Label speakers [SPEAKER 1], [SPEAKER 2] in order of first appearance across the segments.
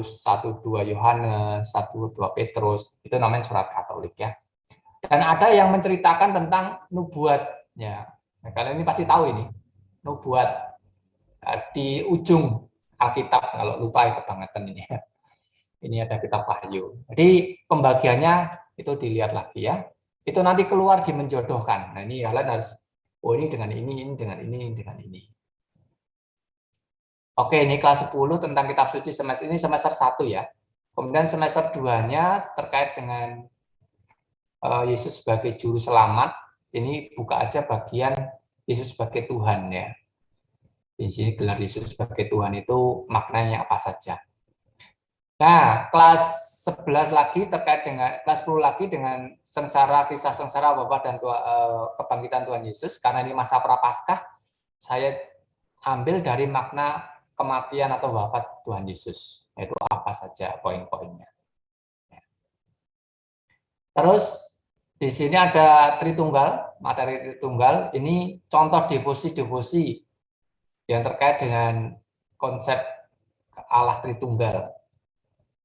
[SPEAKER 1] 1-2 Yohanes, 1-2 Petrus, itu namanya surat Katolik ya. Dan ada yang menceritakan tentang nubuat ya. Nah, kalian ini pasti tahu ini. Nubuat di ujung Alkitab, kalau lupa kebangetan ini ya. Ini ada kitab Wahyu. Jadi pembagiannya itu dilihat lagi ya. Itu nanti keluar di menjodohkan. Nah, ini kalian harus ini dengan ini dengan ini dengan ini. Oke, ini kelas 10 tentang kitab suci semester ini semester 1 ya. Kemudian semester 2-nya terkait dengan Yesus sebagai juru selamat. Ini buka aja bagian Yesus sebagai Tuhan ya. Di sini gelar Yesus sebagai Tuhan itu maknanya apa saja. Nah, kelas 11 lagi terkait dengan kelas 10 lagi dengan kisah sengsara Bapa dan kebangkitan Tuhan Yesus. Karena ini masa Prapaskah, saya ambil dari makna kematian atau wafat Tuhan Yesus. Itu apa saja poin-poinnya. Terus di sini ada Tritunggal, materi Tritunggal. Ini contoh devosi-devosi yang terkait dengan konsep Allah Tritunggal.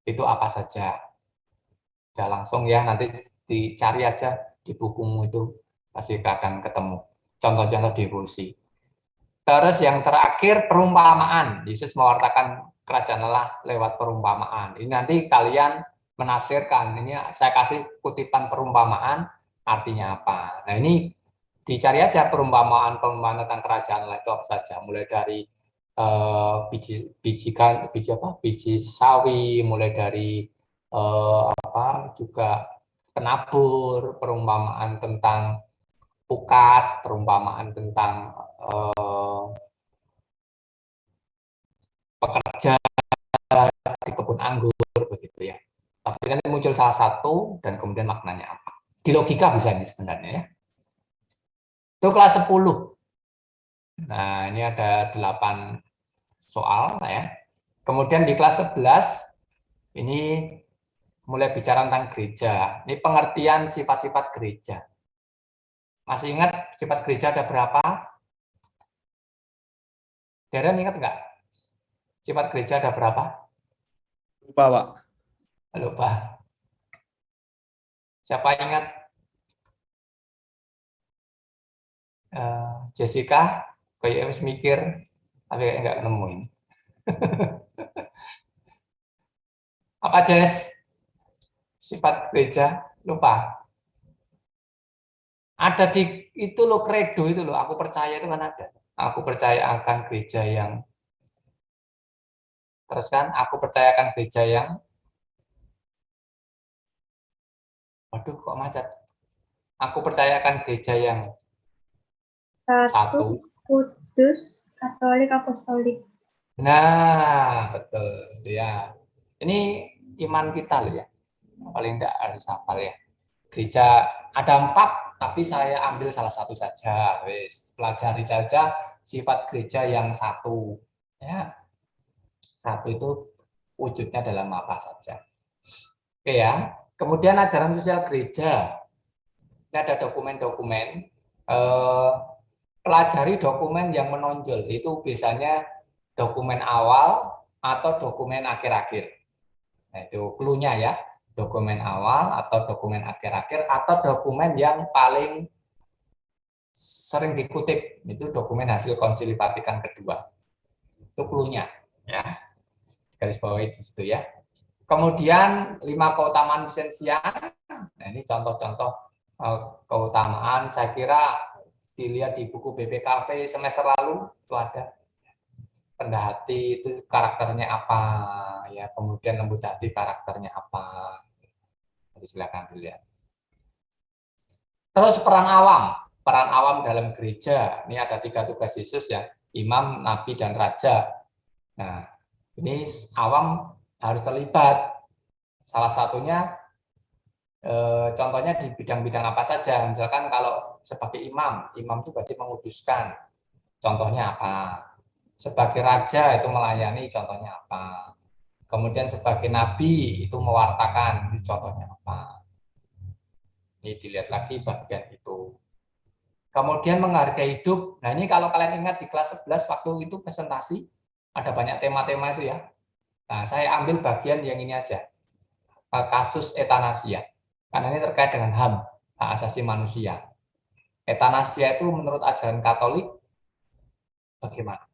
[SPEAKER 1] Itu apa saja. Udah langsung ya, nanti dicari aja di bukumu itu, pasti akan ketemu contoh-contoh devosi. Terus yang terakhir perumpamaan. Yesus mewartakan kerajaan Allah lewat perumpamaan. Ini nanti kalian menafsirkan. Ini saya kasih kutipan perumpamaan, artinya apa. Nah ini dicari aja perumpamaan tentang kerajaan Allah itu apa saja. Mulai dari biji sawi, mulai dari juga penabur, perumpamaan tentang pukat, perumpamaan tentang pekerja di kebun anggur begitu ya. Tapi nanti muncul salah satu dan kemudian maknanya apa. Di logika bisa ini sebenarnya ya. Itu kelas 10. Nah, ini ada 8 soal ya. Kemudian di kelas 11 ini mulai bicara tentang gereja. Ini pengertian sifat-sifat gereja. Masih ingat sifat gereja ada berapa? Darren ingat nggak? Sifat gereja ada berapa?
[SPEAKER 2] Lupa, Pak.
[SPEAKER 1] Lupa. Siapa ingat? Jessica? Kayak harus mikir, tapi nggak nemuin. Apa, Jess? Sifat gereja? Lupa. Ada di itu loh, kredo itu loh. Aku percaya itu kan ada. Aku percaya akan gereja yang terus kan aku percayakan gereja yang waduh kok macet. Aku percayakan gereja yang satu,
[SPEAKER 3] kudus, katolik, apostolik.
[SPEAKER 1] Nah, betul ya. Ini iman kita loh ya. Paling enggak harus hafal ya. Gereja ada 4, tapi saya ambil salah satu saja. Wes, pelajari saja sifat gereja yang satu. Ya. Satu itu wujudnya dalam apa saja. Oke ya. Kemudian ajaran sosial gereja. Ini ada dokumen-dokumen. Pelajari dokumen yang menonjol. Itu biasanya dokumen awal atau dokumen akhir-akhir. Nah, itu clue-nya ya. Dokumen awal atau dokumen akhir-akhir atau dokumen yang paling sering dikutip. Itu dokumen hasil Konsili Vatikan kedua. Itu clue-nya ya. Garis bawahi di situ ya. Kemudian 5 keutamaan lisensian. Nah, ini contoh-contoh keutamaan, saya kira dilihat di buku BPKP semester lalu itu ada. Rendah hati itu karakternya apa ya, kemudian lembut hati karakternya apa. Jadi silakan dilihat. Terus peran awam dalam gereja. Ini ada 3 tugas Yesus ya, imam, nabi, dan raja. Nah, ini awam harus terlibat. Salah satunya contohnya di bidang-bidang apa saja. Misalkan kalau sebagai imam itu berarti menguduskan. Contohnya apa? Sebagai raja itu melayani, contohnya apa? Kemudian sebagai nabi itu mewartakan, ini contohnya apa? Ini dilihat lagi bagian itu. Kemudian menghargai hidup. Nah, ini kalau kalian ingat di kelas 11 waktu itu presentasi ada banyak tema-tema itu ya. Nah, saya ambil bagian yang ini aja, kasus etanasia, karena ini terkait dengan HAM, hak asasi manusia. Etanasia itu menurut ajaran Katolik bagaimana?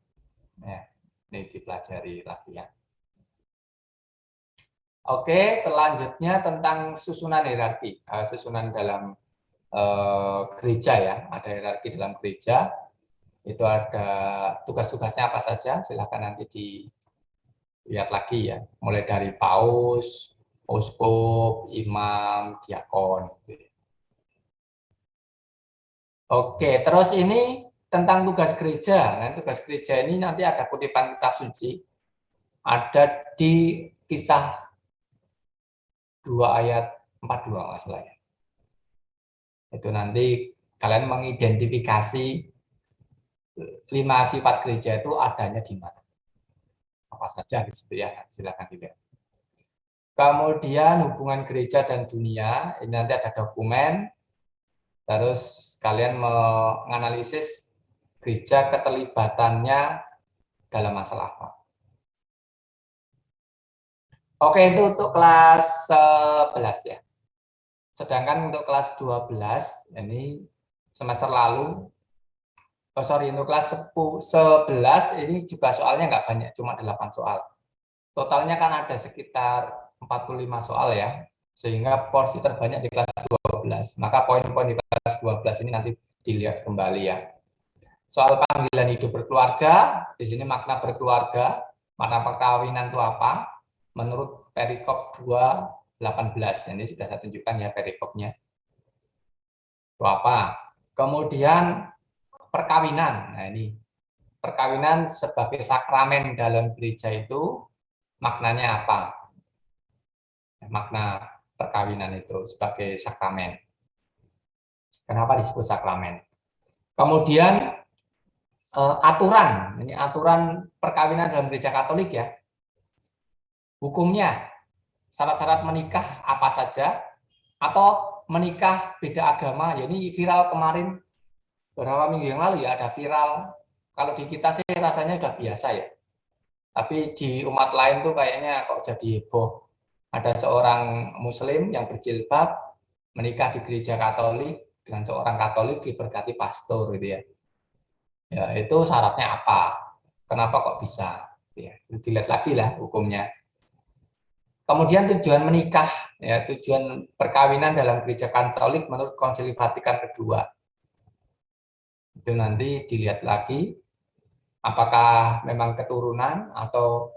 [SPEAKER 1] Ya, ini dipelajari lagi ya. Oke, selanjutnya tentang susunan hierarki, susunan dalam gereja ya, ada hierarki dalam gereja, itu ada tugas-tugasnya apa saja, silakan nanti dilihat lagi ya, mulai dari paus, uskup, imam, diakon. Oke, terus ini tentang tugas gereja. Nah, tugas gereja ini nanti ada kutipan kitab suci, ada di Kisah 2 ayat 42 masalah ya. Itu nanti kalian mengidentifikasi 5 sifat gereja itu adanya di mana. Apa saja di situ ya, silakan dilihat. Kemudian hubungan gereja dan dunia, ini nanti ada dokumen. Terus kalian menganalisis gereja keterlibatannya dalam masalah apa. Oke, itu untuk kelas 11 ya. Sedangkan untuk kelas 12, ini semester lalu, untuk kelas 11 ini juga soalnya nggak banyak, cuma 8 soal. Totalnya kan ada sekitar 45 soal ya, sehingga porsi terbanyak di kelas 12. Maka poin-poin di kelas 12 ini nanti dilihat kembali ya. Soal panggilan hidup berkeluarga, di sini makna berkeluarga, makna perkawinan itu apa? Menurut perikop 2:18, ini sudah saya tunjukkan ya perikopnya. Itu apa? Kemudian perkawinan. Nah, ini perkawinan sebagai sakramen dalam gereja itu maknanya apa? Makna perkawinan itu sebagai sakramen. Kenapa disebut sakramen? Kemudian aturan, ini aturan perkawinan dalam gereja Katolik ya. Hukumnya, syarat-syarat menikah apa saja, atau menikah beda agama. Ya, ini viral kemarin beberapa minggu yang lalu ya, ada viral. Kalau di kita sih rasanya sudah biasa ya. Tapi di umat lain tuh kayaknya kok jadi heboh. Ada seorang muslim yang berjilbab menikah di gereja Katolik dengan seorang Katolik diberkati pastor gitu ya. Ya, itu syaratnya apa? Kenapa kok bisa? Ya, dilihat lagi lah hukumnya. Kemudian tujuan menikah, ya, tujuan perkawinan dalam gereja Katolik menurut Konsili Vatikan kedua. Itu nanti dilihat lagi, apakah memang keturunan atau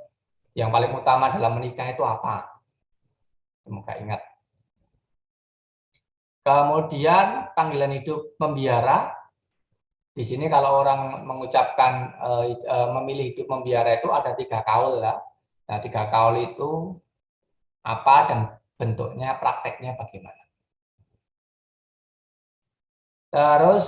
[SPEAKER 1] yang paling utama dalam menikah itu apa. Semoga ingat. Kemudian panggilan hidup membiara. Di sini kalau orang mengucapkan memilih hidup membiara itu ada 3 kaul lah. Nah, 3 kaul itu apa dan bentuknya, prakteknya bagaimana. Terus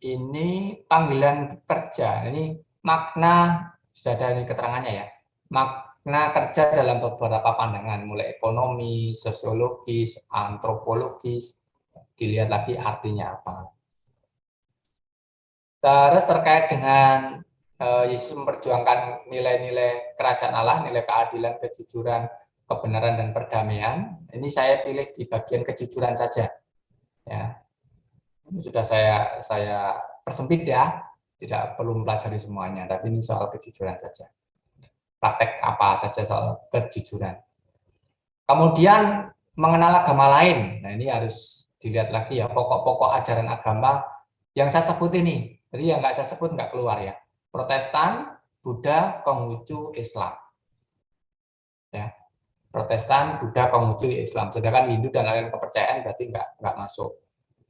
[SPEAKER 1] ini panggilan kerja. Ini makna, sudah ada ini keterangannya ya. Makna kerja dalam beberapa pandangan, mulai ekonomi, sosiologis, antropologis. Dilihat lagi artinya apa. Terus terkait dengan Yesus memperjuangkan nilai-nilai kerajaan Allah, nilai keadilan, kejujuran, kebenaran, dan perdamaian. Ini saya pilih di bagian kejujuran saja. Ya. Ini sudah saya persempit ya, tidak perlu mempelajari semuanya, tapi ini soal kejujuran saja. Praktek apa saja soal kejujuran. Kemudian mengenal agama lain. Nah, ini harus dilihat lagi ya, pokok-pokok ajaran agama yang saya sebut ini. Jadi yang nggak saya sebut nggak keluar ya. Protestan, Buddha, Konghucu, Islam. Ya. Protestan, Buddha, Konghucu, Islam. Sedangkan Hindu dan lain kepercayaan berarti nggak masuk.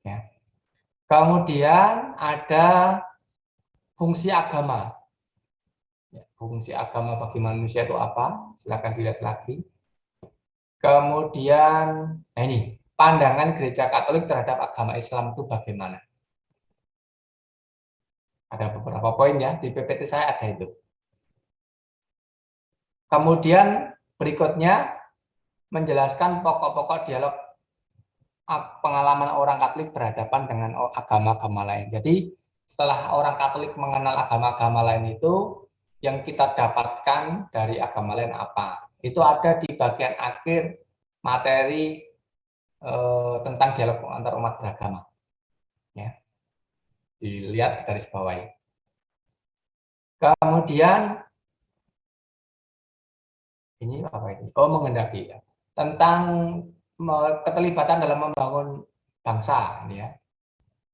[SPEAKER 1] Ya. Kemudian ada fungsi agama. Ya, fungsi agama bagi manusia itu apa? Silakan dilihat lagi. Kemudian, nah ini, pandangan gereja Katolik terhadap agama Islam itu bagaimana? Ada beberapa poin ya, di PPT saya ada itu. Kemudian berikutnya menjelaskan pokok-pokok dialog pengalaman orang Katolik berhadapan dengan agama-agama lain. Jadi setelah orang Katolik mengenal agama-agama lain itu, yang kita dapatkan dari agama lain apa? Itu ada di bagian akhir materi tentang dialog antar umat beragama. Ya, dilihat di garis bawah. Kemudian ini apa ini? Oh, menghendaki ya. Tentang keterlibatan dalam membangun bangsa, ini ya.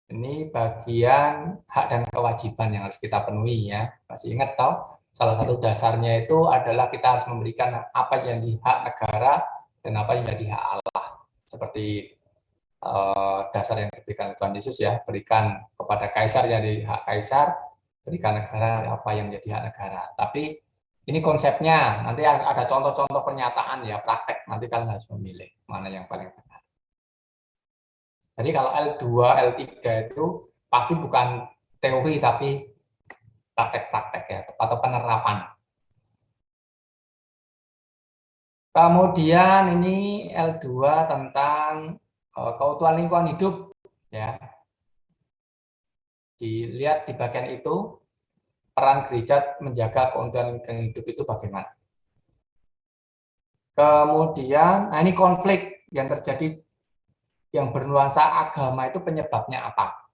[SPEAKER 1] Ini bagian hak dan kewajiban yang harus kita penuhi ya. Masih ingat toh? Salah satu dasarnya itu adalah kita harus memberikan apa yang di hak negara dan apa yang di hak Allah. Seperti dasar yang diberikan Tuhan Yesus ya, berikan kepada kaisar yang di hak kaisar, berikan negara apa yang menjadi hak negara. Tapi ini konsepnya, nanti ada contoh-contoh pernyataan ya, praktek, nanti kalian harus memilih mana yang paling benar. Jadi kalau L2, L3 itu pasti bukan teori tapi praktek-praktek ya, atau penerapan. Kemudian ini L2 tentang keutuhan lingkungan hidup ya. Dilihat di bagian itu peran gereja menjaga keutuhan lingkungan hidup itu bagaimana. Kemudian nah ini konflik yang terjadi yang bernuansa agama itu penyebabnya apa?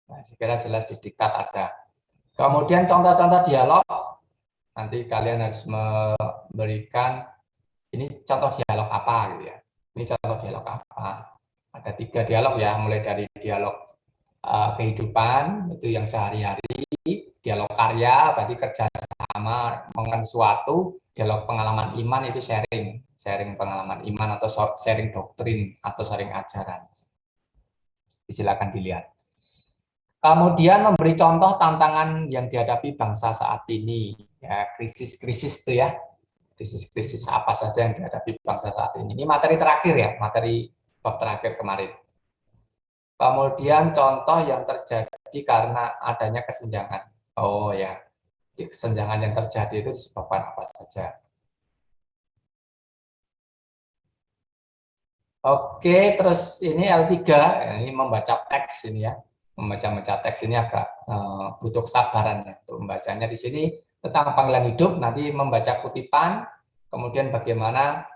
[SPEAKER 1] Nah, sekira jelas di diktat ada. Kemudian contoh-contoh dialog, nanti kalian harus memberikan ini contoh dialog apa gitu ya. Ini contoh dialog apa? Ada 3 dialog ya, mulai dari dialog kehidupan itu yang sehari-hari, dialog karya berarti kerja sama mengenai sesuatu, dialog pengalaman iman itu sharing pengalaman iman atau sharing doktrin atau sharing ajaran. Silakan dilihat. Kemudian memberi contoh tantangan yang dihadapi bangsa saat ini, ya krisis-krisis itu ya, krisis-krisis apa saja yang dihadapi bangsa saat ini. Ini materi terakhir ya, materi bab terakhir kemarin. Kemudian contoh yang terjadi karena adanya kesenjangan. Oh ya, kesenjangan yang terjadi itu disebabkan apa saja. Oke, terus ini L3, ini membaca teks ini ya. Membaca teks ini agak butuh kesabaran ya untuk membacanya. Di sini tentang panggilan hidup, nanti membaca kutipan, kemudian bagaimana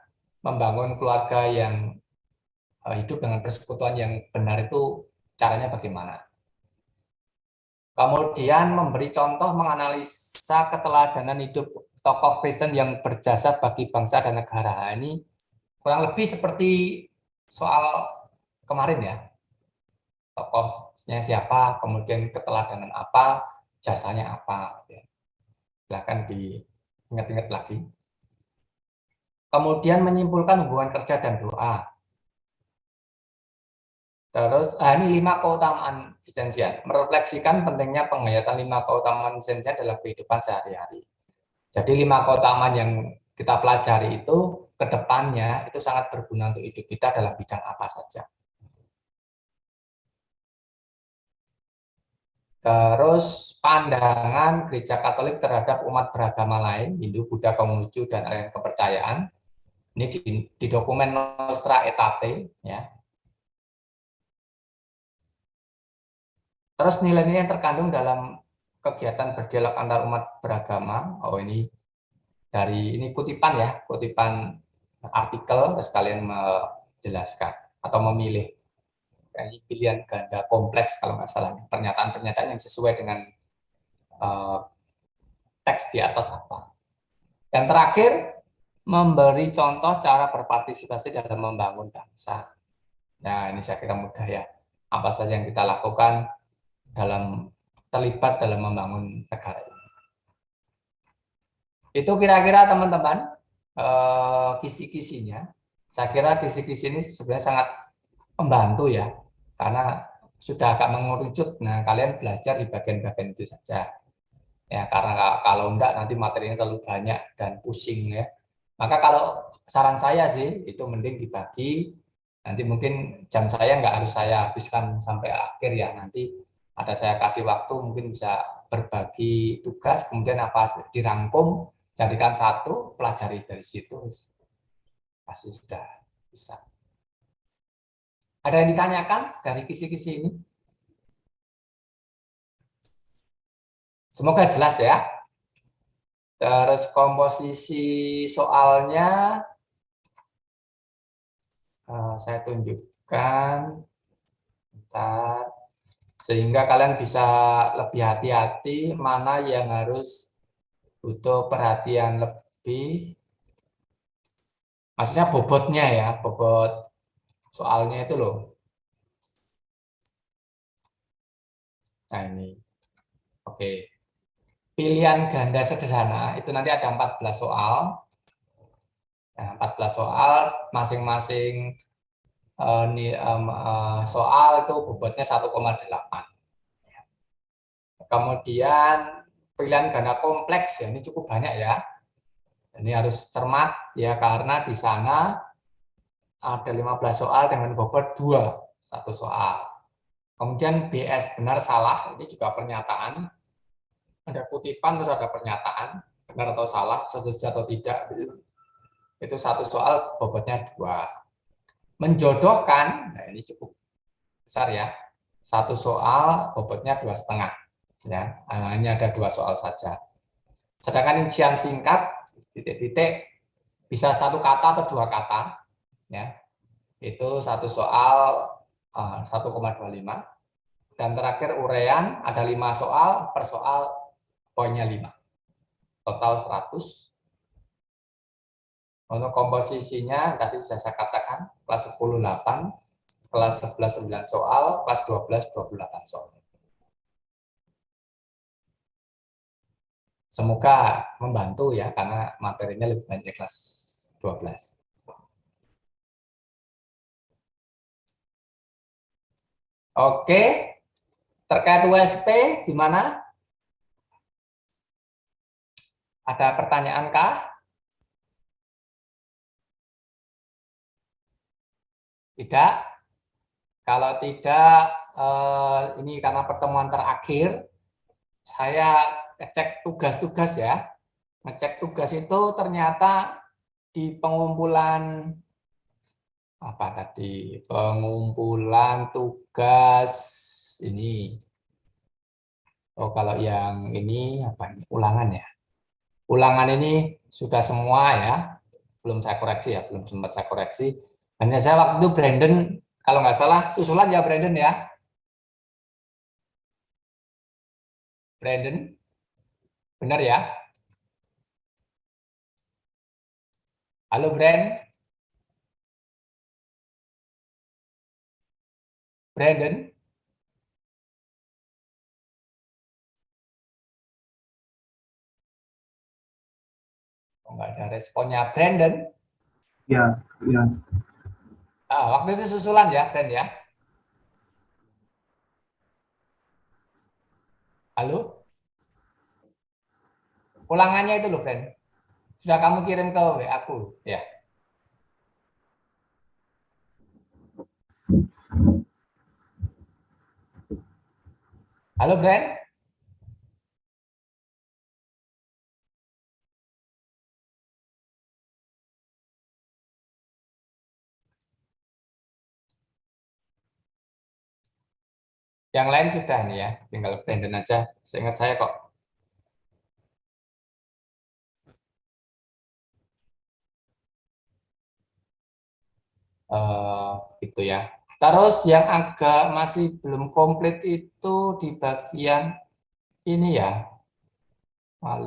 [SPEAKER 1] membangun keluarga yang hidup dengan persekutuan yang benar itu caranya bagaimana. Kemudian memberi contoh menganalisa keteladanan hidup tokoh Kristen yang berjasa bagi bangsa dan negara. Ini kurang lebih seperti soal kemarin ya. Tokohnya siapa, kemudian keteladanan apa, jasanya apa. Silahkan diingat-ingat lagi. Kemudian menyimpulkan hubungan kerja dan doa. Terus, ini 5 keutamaan eksistensial. Merefleksikan pentingnya penghayatan 5 keutamaan eksistensial dalam kehidupan sehari-hari. Jadi 5 keutamaan yang kita pelajari itu ke depannya itu sangat berguna untuk hidup kita dalam bidang apa saja. Terus pandangan gereja Katolik terhadap umat beragama lain, Hindu, Buddha, Konghucu, dan aliran kepercayaan. Ini di dokumen Nostra Aetate ya. Terus nilai-nilai yang terkandung dalam kegiatan berdialog antar umat beragama. Oh ini dari ini kutipan ya, kutipan artikel, terus kalian menjelaskan atau memilih. Ini pilihan ganda kompleks kalau nggak salah. Pernyataan-pernyataan yang sesuai dengan teks di atas apa. Yang terakhir, memberi contoh cara berpartisipasi dalam membangun bangsa. Nah, ini saya kira mudah ya. Apa saja yang kita lakukan dalam terlibat dalam membangun negara ini. Itu kira-kira teman-teman kisi-kisinya. Saya kira kisi-kisi ini sebenarnya sangat membantu ya, karena sudah agak mengerucut. Nah, kalian belajar di bagian-bagian itu saja. Ya, karena kalau enggak nanti materinya terlalu banyak dan pusing ya. Maka kalau saran saya sih itu mending dibagi. Nanti mungkin jam saya nggak harus saya habiskan sampai akhir ya. Nanti ada saya kasih waktu mungkin bisa berbagi tugas, kemudian apa dirangkum, jadikan satu, pelajari dari situ. Pasti sudah bisa. Ada yang ditanyakan dari kisi-kisi ini? Semoga jelas ya. Terus komposisi soalnya saya tunjukkan, bentar, sehingga kalian bisa lebih hati-hati mana yang harus butuh perhatian lebih. Maksudnya bobotnya ya, bobot soalnya itu loh. Nah ini, oke. Pilihan ganda sederhana itu nanti ada 14 soal. Nah, 14 soal, masing-masing soal itu bobotnya 1,8. Kemudian pilihan ganda kompleks ya, ini cukup banyak ya. Ini harus cermat ya karena di sana ada 15 soal dengan bobot 2, satu soal. Kemudian BS benar salah, ini juga pernyataan. Ada kutipan terus ada pernyataan, benar atau salah, setuju atau tidak. Itu satu soal bobotnya 2. Menjodohkan, nah ini cukup besar ya. Satu soal bobotnya 2,5 ya. Hanya ada 2 soal saja. Sedangkan rincian singkat titik-titik bisa 1 kata atau 2 kata ya. Itu satu soal 1,25. Dan terakhir urean ada 5 soal, per soal poinnya 5. Total 100. Untuk komposisinya tadi saya katakan kelas 10 8, kelas 11 9 soal, kelas 12 28 soal. Semoga membantu ya karena materinya lebih banyak kelas 12. Oke. Terkait USP gimana? Ada pertanyaan kah? Tidak. Kalau tidak, ini karena pertemuan terakhir, saya cek tugas-tugas ya. Ngecek tugas itu ternyata di pengumpulan apa tadi? Pengumpulan tugas ini. Oh, kalau yang ini apa ini? Ulangan ya. Ulangan ini sudah semua ya. Belum saya koreksi ya, belum sempat saya koreksi. Hanya saya waktu itu Brandon, kalau nggak salah susulan ya Brandon ya. Brandon, benar ya? Halo Brand, Brandon, oh, nggak ada responnya Brandon.
[SPEAKER 2] Ya, ya.
[SPEAKER 1] Waktu itu susulan ya Brand ya. Halo, ulangannya itu loh Brand. Sudah kamu kirim ke WA aku ya. Halo Brand. Yang lain sudah nih ya, tinggal Brandon aja. Seingat saya kok. Gitu ya. Terus yang agak masih belum komplit itu di bagian ini ya, 5.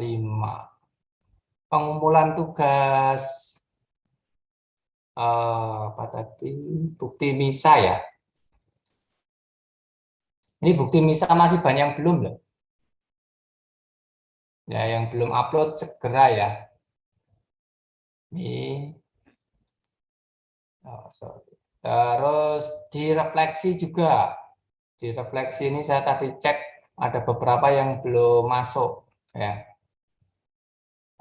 [SPEAKER 1] Pengumpulan tugas apa tadi? Bukti misa ya. Ini bukti misa masih banyak yang belum loh. Ya, yang belum upload segera ya. Ini. Oh, sorry. Terus direfleksi juga. Direfleksi ini saya tadi cek ada beberapa yang belum masuk ya.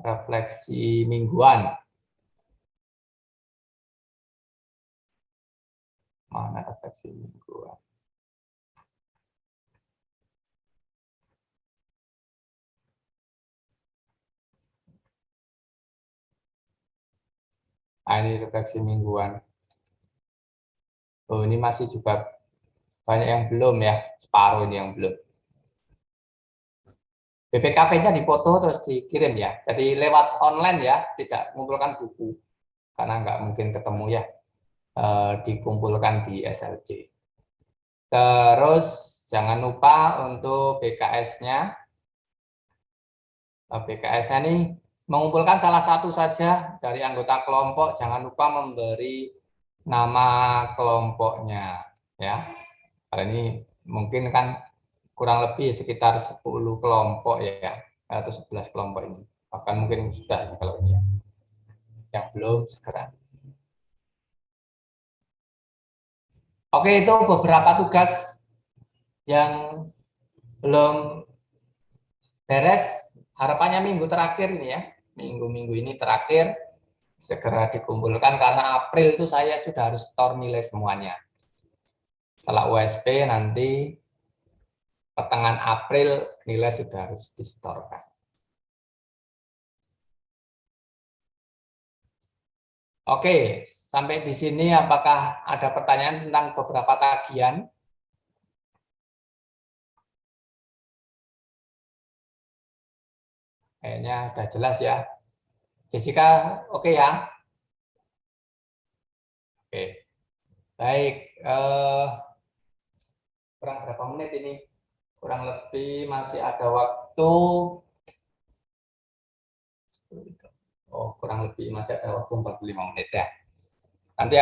[SPEAKER 1] Refleksi mingguan. Mana refleksi mingguan? Ini refleksi mingguan. Oh, ini masih juga banyak yang belum ya. Separuh ini yang belum. BPKP-nya dipoto terus dikirim ya. Jadi lewat online ya, tidak mengumpulkan buku karena nggak mungkin ketemu ya. Dikumpulkan di SLC. Terus jangan lupa untuk BKS-nya. BKS-nya nih mengumpulkan salah satu saja dari anggota kelompok. Jangan lupa memberi nama kelompoknya ya. Kalau ini mungkin kan kurang lebih sekitar 10 kelompok ya, atau 11 kelompok ini. Bahkan mungkin sudah kalau ini ya. Yang belum segera. Oke, itu beberapa tugas yang belum beres. Harapannya minggu terakhir ini ya, minggu-minggu ini terakhir segera dikumpulkan karena April itu saya sudah harus store nilai semuanya. Setelah USP nanti pertengahan April nilai sudah harus distorkan. Oke, sampai di sini apakah ada pertanyaan tentang beberapa tagihan? Kayaknya sudah jelas ya. Jessica, oke ya? Oke, baik. Kurang berapa menit ini? Kurang lebih masih ada waktu. Kurang lebih masih ada waktu 45 menit ya. Nanti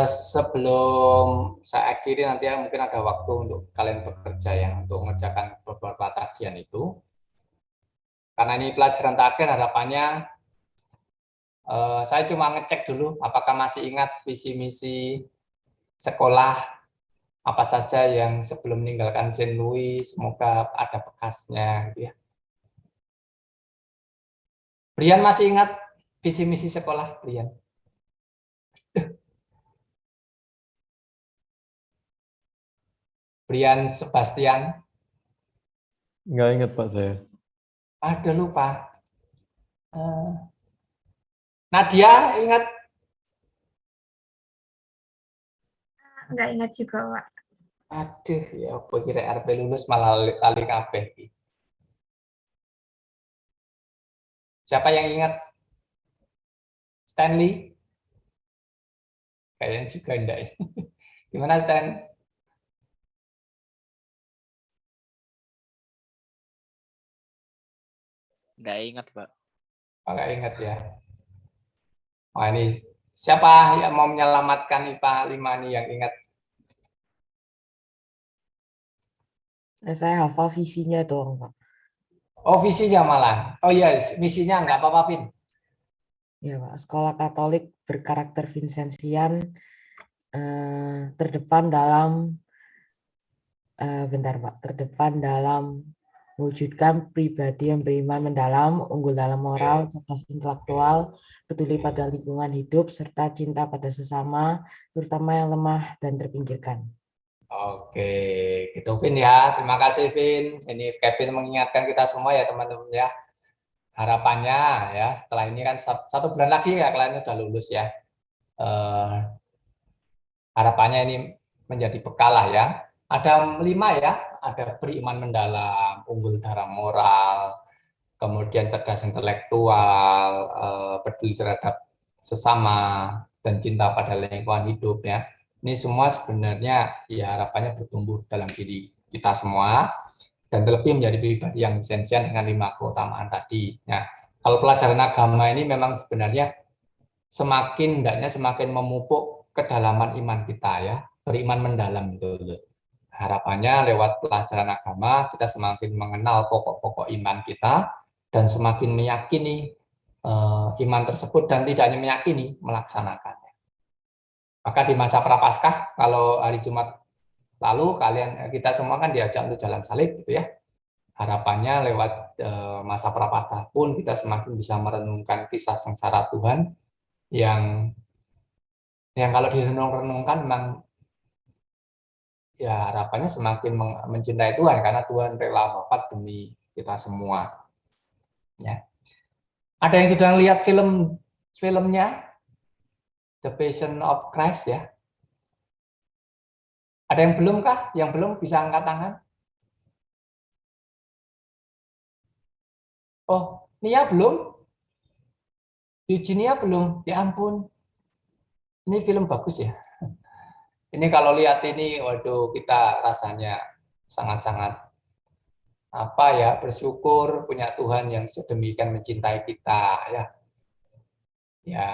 [SPEAKER 1] sebelum saya akhiri nanti mungkin ada waktu untuk kalian bekerja ya untuk mengerjakan beberapa tagihan itu. Karena ini pelajaran terakhir harapannya saya cuma ngecek dulu apakah masih ingat visi misi sekolah apa saja yang sebelum meninggalkan Saint Louis, semoga ada bekasnya gitu ya. Brian masih ingat visi misi sekolah, Brian? Brian Sebastian?
[SPEAKER 4] Nggak ingat Pak saya.
[SPEAKER 1] Ada lupa. Nadia ingat?
[SPEAKER 3] Nggak ingat juga, Pak.
[SPEAKER 1] Aduh, ya apa kira RP lulus malah lali kabeh. Siapa yang ingat? Stanley? Kayaknya juga enggak. Gimana Stan?
[SPEAKER 5] Nggak ingat, Pak.
[SPEAKER 1] Oh, nggak ingat ya. Oh, ini siapa yang mau menyelamatkan IPA 5 nih yang ingat?
[SPEAKER 6] Saya hafal visinya doang, Pak.
[SPEAKER 1] Oh, visinya malah. Oh iya, misinya nggak apa-apa, Vin.
[SPEAKER 6] Ya, Pak. Sekolah Katolik berkarakter Vincenzian terdepan dalam terdepan dalam mewujudkan pribadi yang beriman mendalam, unggul dalam moral, cerdas intelektual, peduli pada lingkungan hidup, serta cinta pada sesama, terutama yang lemah dan terpinggirkan.
[SPEAKER 1] Oke, gitu Vin ya. Terima kasih Vin. Ini Kevin mengingatkan kita semua ya teman-teman ya. Harapannya ya setelah ini kan 1 bulan lagi ya kalian udah lulus ya. Harapannya ini menjadi bekal lah ya. Ada 5 ya. Ada beriman mendalam, unggul dalam moral, kemudian cerdas intelektual, peduli terhadap sesama, dan cinta pada lingkungan hidup ya. Ini semua sebenarnya ya harapannya bertumbuh dalam diri kita semua dan terlebih menjadi pribadi yang esensial dengan 5 keutamaan tadi. Nah, kalau pelajaran agama ini memang sebenarnya semakin memupuk kedalaman iman kita ya, beriman mendalam itu. Harapannya lewat pelajaran agama kita semakin mengenal pokok-pokok iman kita dan semakin meyakini iman tersebut dan tidak hanya meyakini, melaksanakannya. Maka di masa Prapaskah, kalau hari Jumat lalu kita semua kan diajak untuk jalan salib gitu ya. Harapannya lewat masa Prapaskah pun kita semakin bisa merenungkan kisah sengsara Tuhan yang kalau direnung-renungkan memang ya harapannya semakin mencintai Tuhan karena Tuhan rela wafat demi kita semua. Ya. Ada yang sudah lihat filmnya The Passion of Christ ya? Ada yang belum kah? Yang belum bisa angkat tangan? Oh, Nia belum? Eugenia belum? Ya ampun. Ini film bagus ya. Ini kalau lihat ini, waduh, kita rasanya sangat-sangat apa ya, bersyukur punya Tuhan yang sedemikian mencintai kita ya. Ya,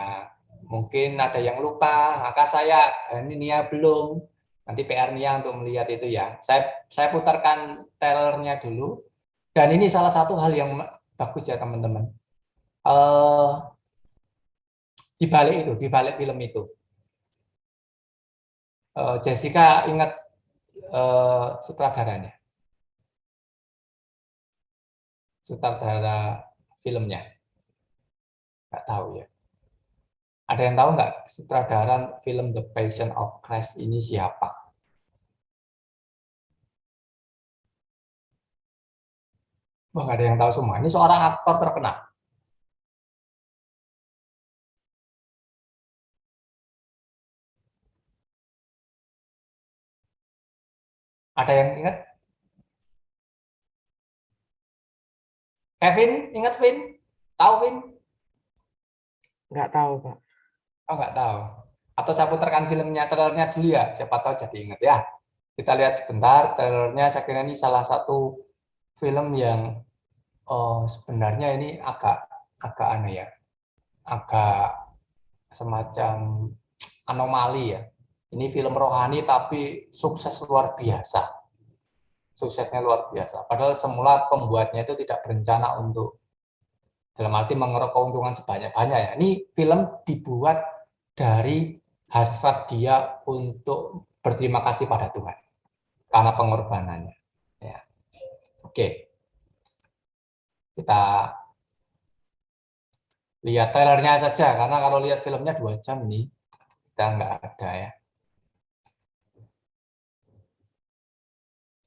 [SPEAKER 1] mungkin ada yang lupa, maka saya ini Nia belum. Nanti PR Nia untuk melihat itu ya. Saya putarkan trailernya dulu. Dan ini salah satu hal yang bagus ya teman-teman. Di balik film itu, Jessica ingat sutradaranya, sutradara filmnya, nggak tahu ya. Ada yang tahu nggak sutradara film The Passion of Christ ini siapa? Wah, nggak ada yang tahu semua. Ini seorang aktor terkenal. Ada yang ingat? Kevin, ingat Vin? Tahu Vin?
[SPEAKER 6] Nggak tahu, Pak.
[SPEAKER 1] Oh, nggak tahu. Atau saya putarkan filmnya, trailernya dulu ya. Siapa tahu jadi ingat ya. Kita lihat sebentar trailernya. Saya kira ini salah satu film yang sebenarnya ini agak aneh ya. Agak semacam anomali ya. Ini film rohani tapi sukses luar biasa. Suksesnya luar biasa. Padahal semula pembuatnya itu tidak berencana untuk dalam arti mengeruk keuntungan sebanyak-banyak ya. Ini film dibuat dari hasrat dia untuk berterima kasih pada Tuhan karena pengorbanannya. Ya. Oke, kita lihat trailernya saja karena kalau lihat filmnya 2 jam nih kita nggak ada ya.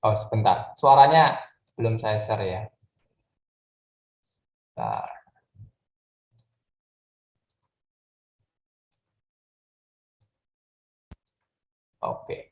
[SPEAKER 1] Oh sebentar, suaranya belum saya share ya. Nah, oke.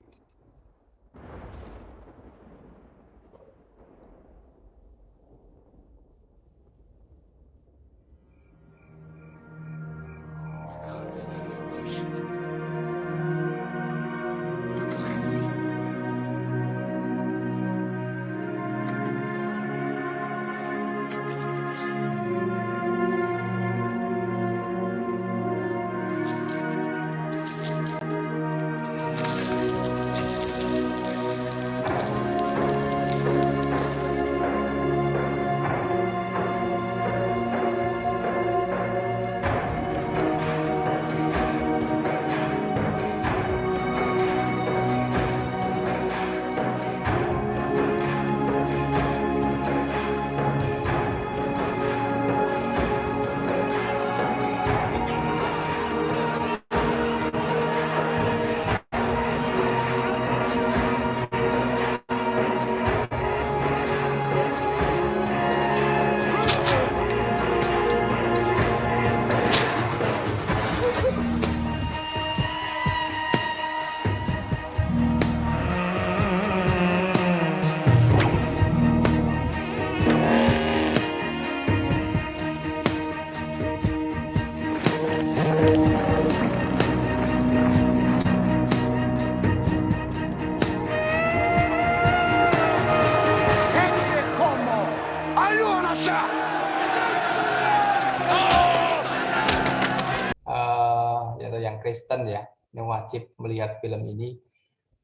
[SPEAKER 1] Yaitu yang Kristen ya, yang wajib melihat film ini.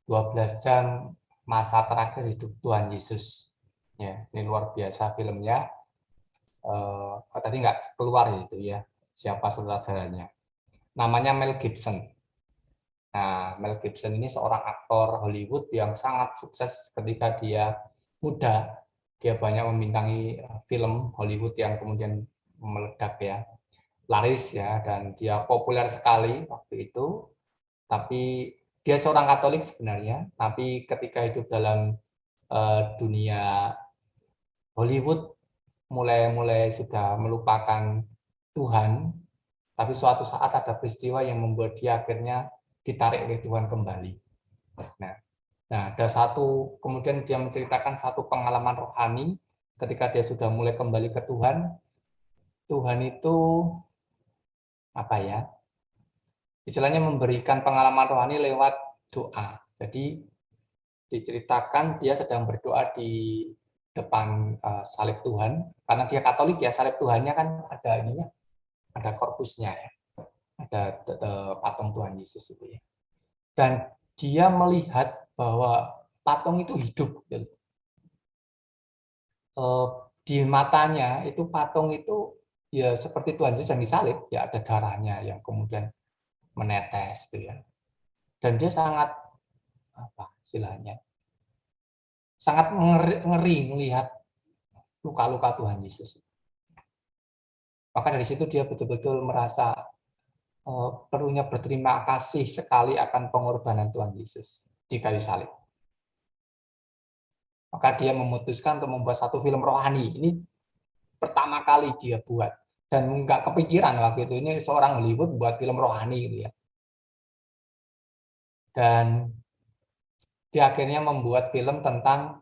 [SPEAKER 1] 12 jam masa terakhir hidup Tuhan Yesus. Ya, ini luar biasa filmnya. Tadi nggak keluar itu ya, siapa sutradaranya. Namanya Mel Gibson. Nah, Mel Gibson ini seorang aktor Hollywood yang sangat sukses ketika dia muda. Dia banyak membintangi film Hollywood yang kemudian meledak ya, laris ya, dan dia populer sekali waktu itu. Tapi dia seorang Katolik sebenarnya, tapi ketika hidup dalam dunia Hollywood mulai sudah melupakan Tuhan, tapi suatu saat ada peristiwa yang membuat dia akhirnya ditarik oleh Tuhan kembali. Nah, ada kemudian dia menceritakan satu pengalaman rohani ketika dia sudah mulai kembali ke Tuhan, Tuhan itu apa ya? Istilahnya memberikan pengalaman rohani lewat doa. Jadi diceritakan dia sedang berdoa di depan salib Tuhan, karena dia Katolik ya, salib Tuhannya kan ada ininya, ada korpusnya ya, ada patung Tuhan Yesus itu ya. Dan dia melihat bahwa patung itu hidup. Di matanya itu patung itu ya seperti Tuhan Yesus yang disalib, ya ada darahnya yang kemudian menetes gitu ya. Dan dia sangat apa istilahnya? Sangat ngeri melihat luka-luka Tuhan Yesus. Maka dari situ dia betul-betul merasa perlunya berterima kasih sekali akan pengorbanan Tuhan Yesus di kayu salib. Maka dia memutuskan untuk membuat satu film rohani. Ini pertama kali dia buat. Dan nggak kepikiran waktu itu ini seorang Hollywood buat film rohani gitu ya. Dan dia akhirnya membuat film tentang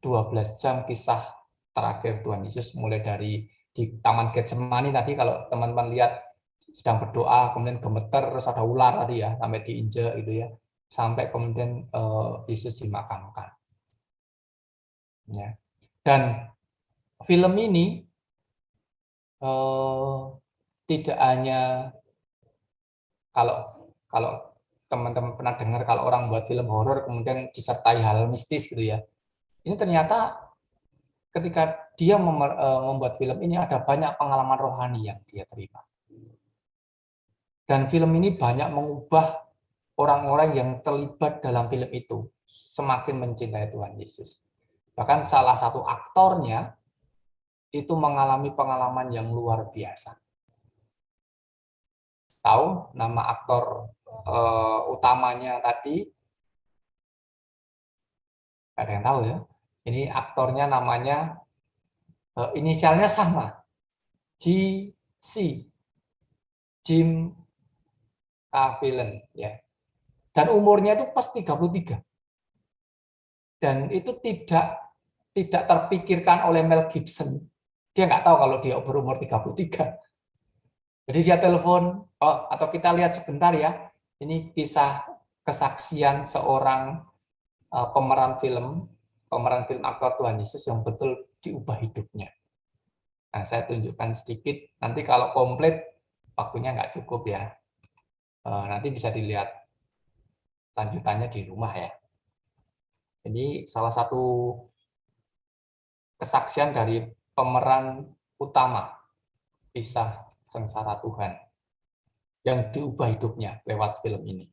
[SPEAKER 1] 12 jam kisah terakhir Tuhan Yesus, mulai dari di Taman Getsemani tadi, kalau teman-teman lihat sedang berdoa, kemudian gemeter, terus ada ular tadi ya, sampai diinjek gitu ya, sampai kemudian Yesus dimakamkan. Ya. Dan film ini tidak hanya kalau teman-teman pernah dengar kalau orang buat film horor kemudian disertai hal mistis gitu ya. Ini ternyata ketika dia membuat film ini ada banyak pengalaman rohani yang dia terima. Dan film ini banyak mengubah orang-orang yang terlibat dalam film itu semakin mencintai Tuhan Yesus. Bahkan salah satu aktornya itu mengalami pengalaman yang luar biasa. Tahu nama aktor utamanya tadi? Ada yang tahu ya? Ini aktornya namanya, inisialnya sama, G.C. Jim Caviezel ya. Dan umurnya itu pas 33. Dan itu tidak terpikirkan oleh Mel Gibson. Dia nggak tahu kalau dia berumur 33. Jadi dia telepon, atau kita lihat sebentar ya, ini kisah kesaksian seorang pemeran film aktor Tuhan Yesus yang betul diubah hidupnya. Nah, saya tunjukkan sedikit, nanti kalau komplit waktunya nggak cukup ya. Nanti bisa dilihat lanjutannya di rumah ya. Ini salah satu kesaksian dari pemeran utama kisah sengsara Tuhan yang diubah hidupnya lewat film ini.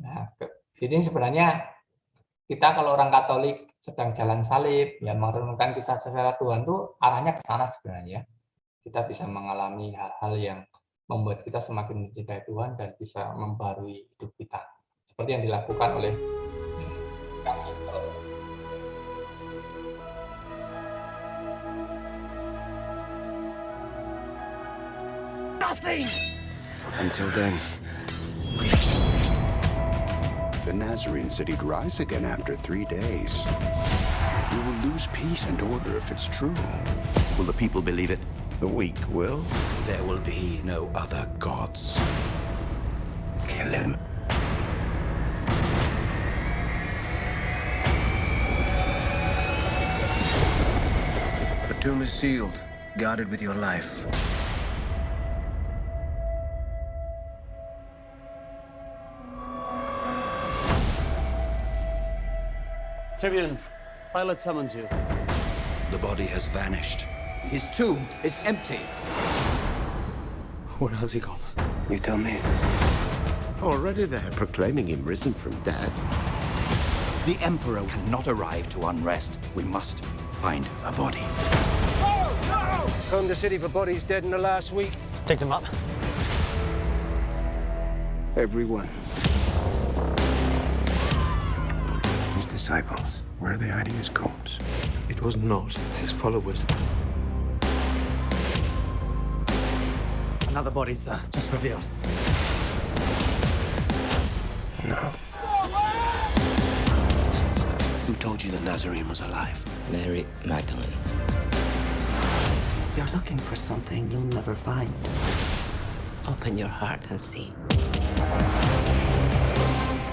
[SPEAKER 1] Nah, ini sebenarnya kita kalau orang Katolik sedang jalan salib, ya merenungkan kisah sengsara Tuhan tuh arahnya ke sana sebenarnya. Kita bisa mengalami hal-hal yang membuat kita semakin mencintai Tuhan dan bisa membarui hidup kita. Seperti yang dilakukan oleh kasih.
[SPEAKER 5] Nothing! Until then.
[SPEAKER 7] The Nazarene said he'd rise again after 3 days. We will lose peace and order if it's true.
[SPEAKER 5] Will the people believe it?
[SPEAKER 7] The weak will.
[SPEAKER 5] There will be no other gods.
[SPEAKER 7] Kill him.
[SPEAKER 8] The tomb is sealed, guarded with your life.
[SPEAKER 9] Tribune, Pilate summons you.
[SPEAKER 5] The body has vanished.
[SPEAKER 8] His tomb is empty.
[SPEAKER 5] Where has he gone?
[SPEAKER 7] You tell me. Already they're proclaiming him risen from death.
[SPEAKER 5] The Emperor cannot arrive to unrest. We must find a body.
[SPEAKER 8] Combed the city for bodies dead in the last week.
[SPEAKER 9] Take them up.
[SPEAKER 7] Everyone. His disciples. Where are they hiding his corpse?
[SPEAKER 5] It was not his followers.
[SPEAKER 9] Another body, sir, just revealed.
[SPEAKER 7] No.
[SPEAKER 8] told you the Nazarene was alive?
[SPEAKER 10] Mary Magdalene.
[SPEAKER 11] You're looking for something you'll never find.
[SPEAKER 10] Open your heart and see.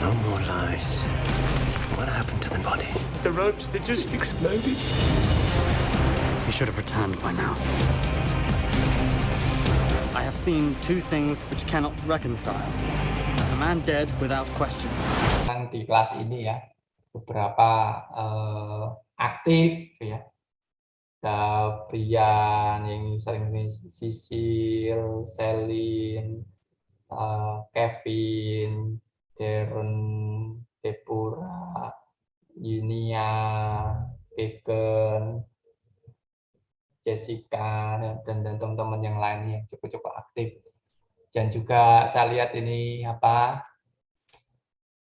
[SPEAKER 8] No more lies. What happened to the body?
[SPEAKER 9] The ropes, they just exploded. You should have returned by now. I have seen two things which cannot reconcile. A man dead without question.
[SPEAKER 1] Di kelas ini ya, beberapa aktif ya. Ada Brian yang sering Sisil, Selin, Kevin, Darren, Deborah, Yunia, Bacon, Jessica, dan teman-teman yang lain yang cukup aktif. Dan juga saya lihat ini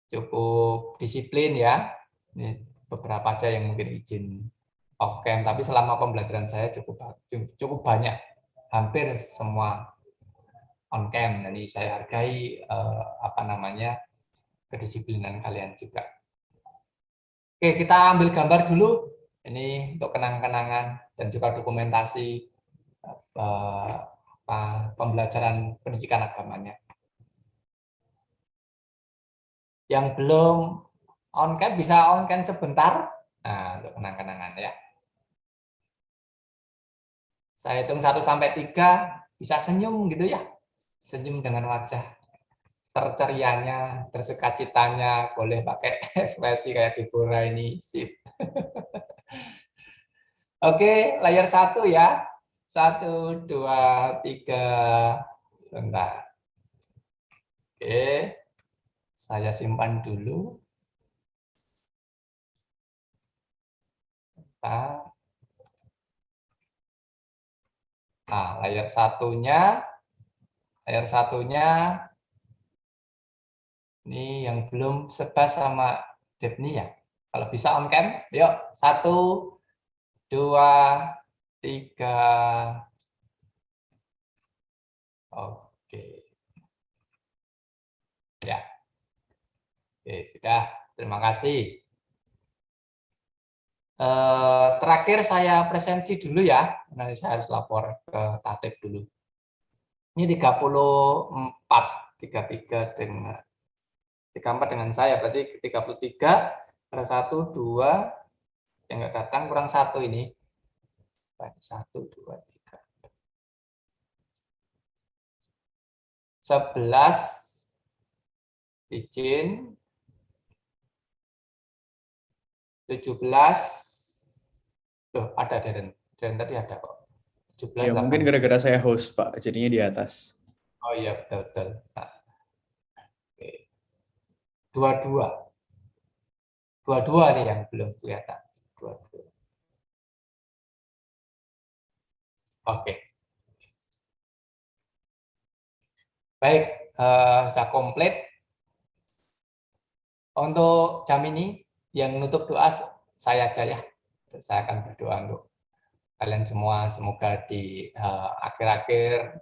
[SPEAKER 1] cukup disiplin ya. Ini beberapa aja yang mungkin izin off cam, tapi selama pembelajaran saya cukup banyak, hampir semua on cam. Jadi saya hargai kedisiplinan kalian juga. Oke, kita ambil gambar dulu. Ini untuk kenang-kenangan dan juga dokumentasi pembelajaran pendidikan agamanya. Yang belum on cam bisa on cam sebentar. Nah, untuk kenang-kenangan ya. Saya hitung 1 sampai 3, bisa senyum gitu ya. Senyum dengan wajah tercerianya, tersukacitanya, boleh pakai ekspresi kayak Deborah ini, sip. Oke, layar 1 ya. 1, 2, 3. Sebentar. Oke. Saya simpan dulu. Nah, layar satunya ini yang belum sebas sama Debni ya. Kalau bisa on cam, yuk 1, 2, 3. Oke. Ya. Oke, sudah. Terima kasih. Terakhir saya presensi dulu ya. Nanti saya harus lapor ke Tatip dulu. Ini 34, 34 dengan saya, berarti 33, ada 1, 2, yang nggak datang kurang 1 ini. 1, 2, 3. 11, izin. 17, loh ada Darren tadi ada kok. 17.
[SPEAKER 12] Ya, mungkin gara-gara saya host Pak, jadinya di atas.
[SPEAKER 1] Oh iya betul. Nah. Oke. 22 nih yang belum kelihatan. 22. Oke. Baik, sudah komplit. Untuk jam ini yang menutup doa saya aja ya. Saya akan berdoa untuk kalian semua, semoga di akhir-akhir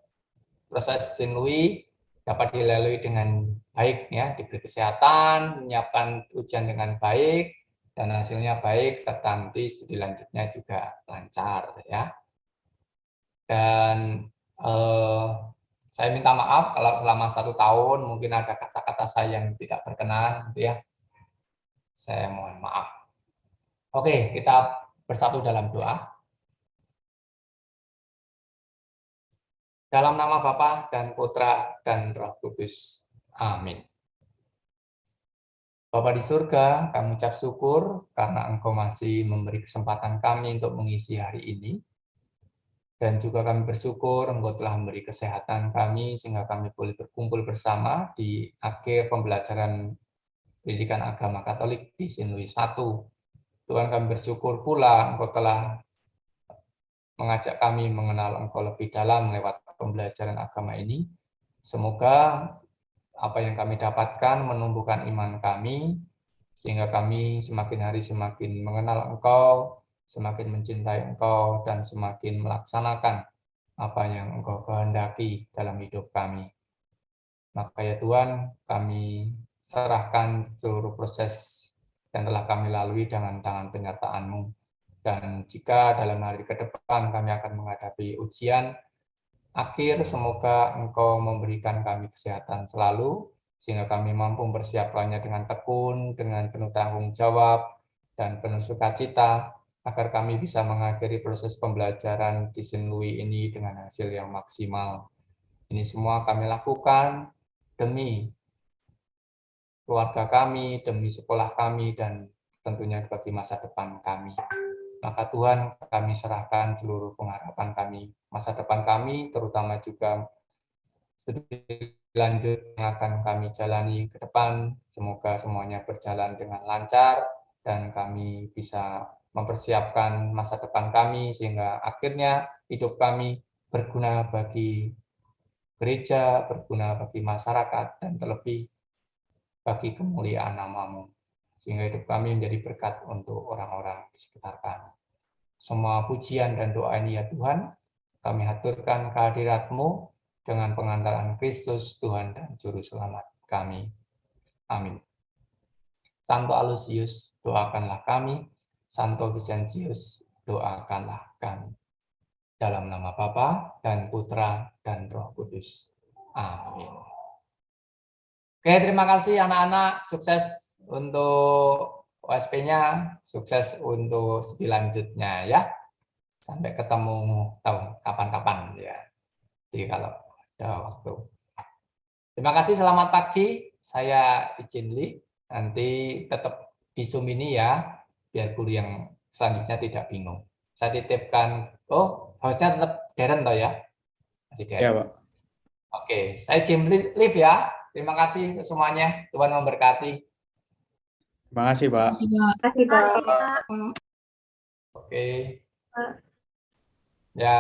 [SPEAKER 1] proses Sinlui dapat dilalui dengan baik ya, diberi kesehatan, menyiapkan ujian dengan baik dan hasilnya baik, serta nanti studi lanjutnya juga lancar ya. Dan saya minta maaf kalau selama 1 tahun mungkin ada kata-kata saya yang tidak berkenan gitu ya. Saya mohon maaf. Oke, kita bersatu dalam doa. Dalam nama Bapa dan Putra dan Roh Kudus. Amin. Bapa di surga, kami ucap syukur karena Engkau masih memberi kesempatan kami untuk mengisi hari ini. Dan juga kami bersyukur Engkau telah memberi kesehatan kami sehingga kami boleh berkumpul bersama di akhir pembelajaran pendidikan agama Katolik di Sinlui 1. Tuhan, kami bersyukur pula Engkau telah mengajak kami mengenal Engkau lebih dalam lewat pembelajaran agama ini. Semoga apa yang kami dapatkan menumbuhkan iman kami, sehingga kami semakin hari semakin mengenal Engkau, semakin mencintai Engkau, dan semakin melaksanakan apa yang Engkau kehendaki dalam hidup kami. Maka ya Tuhan, kami serahkan seluruh proses yang telah kami lalui dengan tangan penyertaan-Mu. Dan jika dalam hari ke depan kami akan menghadapi ujian akhir, semoga Engkau memberikan kami kesehatan selalu, sehingga kami mampu mempersiapkannya dengan tekun, dengan penuh tanggung jawab, dan penuh sukacita, agar kami bisa mengakhiri proses pembelajaran di Saint Louis ini dengan hasil yang maksimal. Ini semua kami lakukan demi keluarga kami, demi sekolah kami, dan tentunya bagi masa depan kami. Maka Tuhan, kami serahkan seluruh pengharapan kami, masa depan kami, terutama juga studi lanjut yang akan kami jalani ke depan. Semoga semuanya berjalan dengan lancar, dan kami bisa mempersiapkan masa depan kami, sehingga akhirnya hidup kami berguna bagi gereja, berguna bagi masyarakat, dan terlebih bagi kemuliaan nama-Mu, sehingga hidup kami menjadi berkat untuk orang-orang di sekitar kami. Semua pujian dan doa ini ya Tuhan, kami haturkan kehadirat-Mu dengan pengantaran Kristus, Tuhan dan Juru Selamat kami. Amin. Santo Aloysius, doakanlah kami. Santo Vincentius, doakanlah kami. Dalam nama Bapa dan Putra dan Roh Kudus. Amin. Oke, terima kasih anak-anak. Sukses untuk OSP-nya, sukses untuk studi lanjutnya ya. Sampai ketemu tahun kapan-kapan ya. Jadi kalau ada waktu. Terima kasih, selamat pagi. Saya izin Li. Nanti tetap di Zoom ini ya, biar guru yang selanjutnya tidak bingung. Saya titipkan, hostnya tetap Darren toh ya? Masih Darren.
[SPEAKER 12] Ya, Pak.
[SPEAKER 1] Oke, saya Jim Live ya. Terima kasih semuanya. Tuhan memberkati.
[SPEAKER 12] Terima kasih, Pak.
[SPEAKER 3] Terima kasih, Pak.
[SPEAKER 1] Oke. Ya.